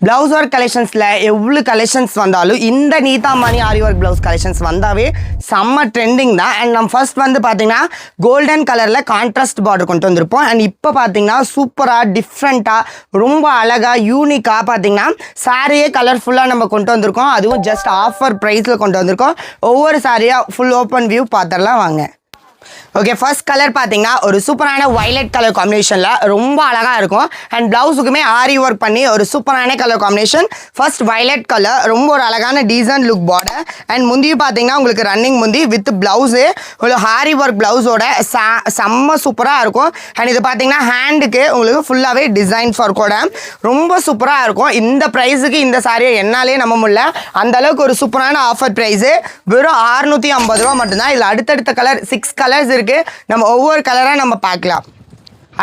Blouse work collections எவ்வளவு collections வந்தாலும் இந்த நீதா மணி ஆரி ஒர்க் blouse collections வந்தாவே செம்ம ட்ரெண்டிங் தான். அண்ட் நம்ம ஃபர்ஸ்ட் வந்து பார்த்தீங்கன்னா கோல்டன் கலரில் கான்ட்ராஸ்ட் பார்டர் கொண்டு வந்திருப்போம். அண்ட் இப்போ பார்த்தீங்கன்னா சூப்பராக டிஃப்ரெண்ட்டாக ரொம்ப அழகாக யூனிக்காக பார்த்தீங்கன்னா சாரியே கலர்ஃபுல்லாக நம்ம கொண்டு வந்திருக்கோம். அதுவும் ஜஸ்ட் ஆஃபர் ப்ரைஸில் கொண்டு வந்திருக்கோம். ஒவ்வொரு சாரியாக ஃபுல் ஓப்பன் வியூ பார்த்துடலாம் வாங்க. ஓகே, ஃபர்ஸ்ட் கலர் பார்த்தீங்கன்னா ஒரு சூப்பரான வயலட் கலர் காம்பினேஷனில் ரொம்ப அழகாக இருக்கும். அண்ட் ப்ளவுஸுக்குமே ஆரி ஒர்க் பண்ணி ஒரு சூப்பரான colour combination. First violet colour ரொம்ப ஒரு அழகான டீசன்ட் லுக் பார்டர். அண்ட் முந்தியும் பார்த்தீங்கன்னா உங்களுக்கு ரன்னிங் முந்தி வித் ப்ளவுஸு ஒரு ஆரி ஒர்க் ப்ளவுஸோட செம்ம சூப்பராக இருக்கும். அண்ட் இது பார்த்தீங்கன்னா ஹேண்டுக்கு உங்களுக்கு ஃபுல்லாகவே டிசைன் ஒர்க்கோட ரொம்ப சூப்பராக இருக்கும். இந்த ப்ரைஸுக்கு இந்த சாரியை என்னாலே நம்ப முடியல, அந்தளவுக்கு ஒரு சூப்பரான ஆஃபர் ப்ரைஸு. வெறும் 650 ரூபா மட்டும்தான். இதில் அடுத்தடுத்த கலர் 6 கலர்ஸ் இருக்குது. நம்ம ஒவ்வொரு கலராக நம்ம பார்க்கலாம்.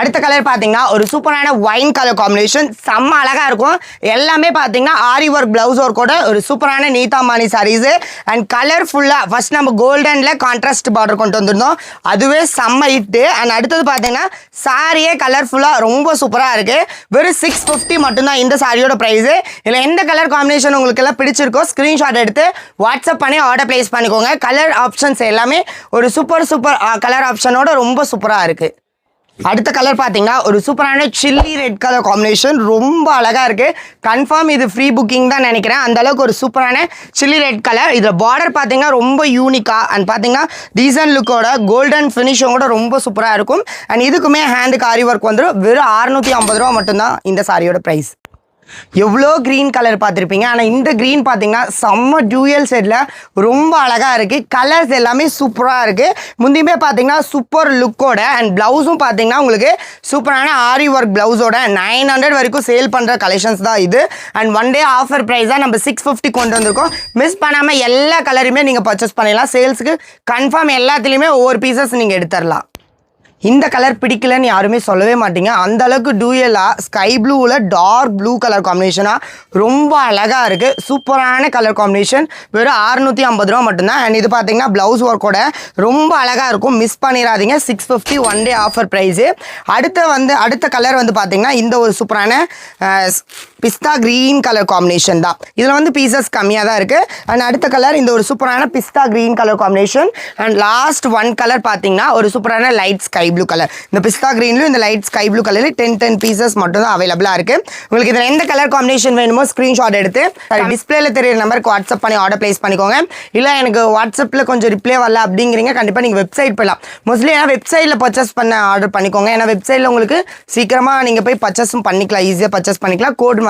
அடுத்த கலர் பார்த்தீங்கன்னா ஒரு சூப்பரான ஒயின் கலர் காம்பினேஷன், செம்ம அழகாக இருக்கும். எல்லாமே பார்த்தீங்கன்னா ஆரி ஒர்க் ப்ளவுஸ் ஒர்க்கோட ஒரு சூப்பரான நீதா மணி சாரீஸு. அண்ட் கலர்ஃபுல்லாக ஃபர்ஸ்ட் நம்ம கோல்டனில் கான்ட்ராஸ்ட் பார்டர் கொண்டு வந்திருந்தோம், அதுவே செம்ம ஹிட்டு. அண்ட் அடுத்தது பார்த்தீங்கன்னா சாரியே கலர்ஃபுல்லாக ரொம்ப சூப்பராக இருக்குது. வெறும் 650 மட்டும்தான் இந்த சாரியோட ப்ரைஸு. இதில் எந்த கலர் காம்பினேஷன் உங்களுக்கு எல்லாம் பிடிச்சிருக்கோ ஸ்க்ரீன்ஷாட் எடுத்து வாட்ஸ்அப் பண்ணி ஆர்டர் ப்ளேஸ் பண்ணிக்கோங்க. கலர் ஆப்ஷன்ஸ் எல்லாமே ஒரு சூப்பர் கலர் ஆப்ஷனோட ரொம்ப சூப்பராக இருக்குது. அடுத்த கலர் பார்த்தீங்கன்னா ஒரு சூப்பரான சில்லி ரெட் கலர் காம்பினேஷன், ரொம்ப அழகாக இருக்குது. கன்ஃபார்ம் இது ஃப்ரீ புக்கிங் தான் நினைக்கிறேன், அந்தளவுக்கு ஒரு சூப்பரான சில்லி ரெட் கலர். இதில் பார்டர் பார்த்தீங்கன்னா ரொம்ப யூனிக்காக அண்ட் பார்த்தீங்கன்னா டீசன்ட் லுக்கோட கோல்டன் ஃபினிஷோட ரொம்ப சூப்பராக இருக்கும். அண்ட் இதுக்குமே ஹேண்டுக்கு ஆரி ஒர்க் வந்துடும். வெறும் 650 ரூபா மட்டும்தான் இந்த சாரியோட ப்ரைஸ். எவ்வளோ க்ரீன் கலர் பார்த்துருப்பீங்க, ஆனால் இந்த க்ரீன் பார்த்தீங்கன்னா செம்ம டியூயல் செட்டில் ரொம்ப அழகாக இருக்குது. கலர்ஸ் எல்லாமே சூப்பராக இருக்குது. முந்தியுமே பார்த்தீங்கன்னா சூப்பர் லுக்கோட அண்ட் ப்ளவுஸும் பார்த்தீங்கன்னா உங்களுக்கு சூப்பரான ஆரி ஒர்க் ப்ளவுஸோட 900 வரைக்கும் சேல் பண்ணுற கலெக்ஷன்ஸ் தான் இது. அண்ட் ஒன் டே ஆஃபர் ப்ரைஸாக நம்ம 650 கொண்டு வந்திருக்கோம். மிஸ் பண்ணாமல் எல்லா கலருமே நீங்கள் பர்ச்சேஸ் பண்ணிடலாம். சேல்ஸுக்கு கன்ஃபார்ம் எல்லாத்துலேயுமே ஒவ்வொரு பீசஸ் நீங்கள் எடுத்துடலாம். இந்த கலர் பிடிக்கலன்னு யாருமே சொல்லவே மாட்டீங்க, அந்த அளவுக்கு டூயலாக ஸ்கை ப்ளூவில் டார்க் ப்ளூ கலர் காம்பினேஷனாக ரொம்ப அழகாக இருக்குது. சூப்பரான கலர் காம்பினேஷன். வெறும் 650 ரூபா மட்டும்தான். அண்ட் இது பார்த்தீங்கன்னா ப்ளவுஸ் ஒர்க்கோட ரொம்ப அழகாக இருக்கும், மிஸ் பண்ணிடாதீங்க. 650 ஒன் டே ஆஃபர் ப்ரைஸு. அடுத்த கலர் வந்து பார்த்தீங்கன்னா இந்த ஒரு சூப்பரான பிஸ்தா க்ரீன் கலர் காம்பினேஷன் தான். இதில் வந்து பீசஸ் கம்மியாக தான் இருக்குது. அண்ட் அடுத்த கலர் இந்த ஒரு சூப்பரான பிஸ்தா green colour combination. And last one colour பார்த்தீங்கன்னா ஒரு சூப்பரான லைட் ஸ்கை ப்ளூ கலர். இந்த பிஸ்தா க்ரீன்லையும் இந்த லைட் ஸ்கை ப்ளூ கலரில் 10 பீசஸ் மட்டும் தான் அவைலபிளாக இருக்குது. உங்களுக்கு இதில் எந்த கலர் காம்பினேஷன் வேணுமோ ஸ்க்ரீன்ஷாட் எடுத்து டிஸ்பிளேல தெரியுற நம்பருக்கு வாட்ஸ்அப் பண்ணி ஆர்டர் ப்ளேஸ் பண்ணிக்கோங்க. இல்லை எனக்கு வாட்ஸ்அப்பில் கொஞ்சம் ரிப்ளை வரல அப்படிங்கிறீங்க, கண்டிப்பாக நீங்கள் வெப்சைட் போகலாம். மோஸ்ட்லி ஏன்னா வெப்சைட்டில் பர்ச்சேஸ் பண்ண ஆர்டர் பண்ணிக்கோங்க. ஏன்னா வெப்சைட்டில் உங்களுக்கு சீக்கிரமாக நீங்கள் போய் பர்ச்சேஸும் பண்ணிக்கலாம், ஈஸியாக பர்ச்சேஸ் பண்ணிக்கலாம். கோட்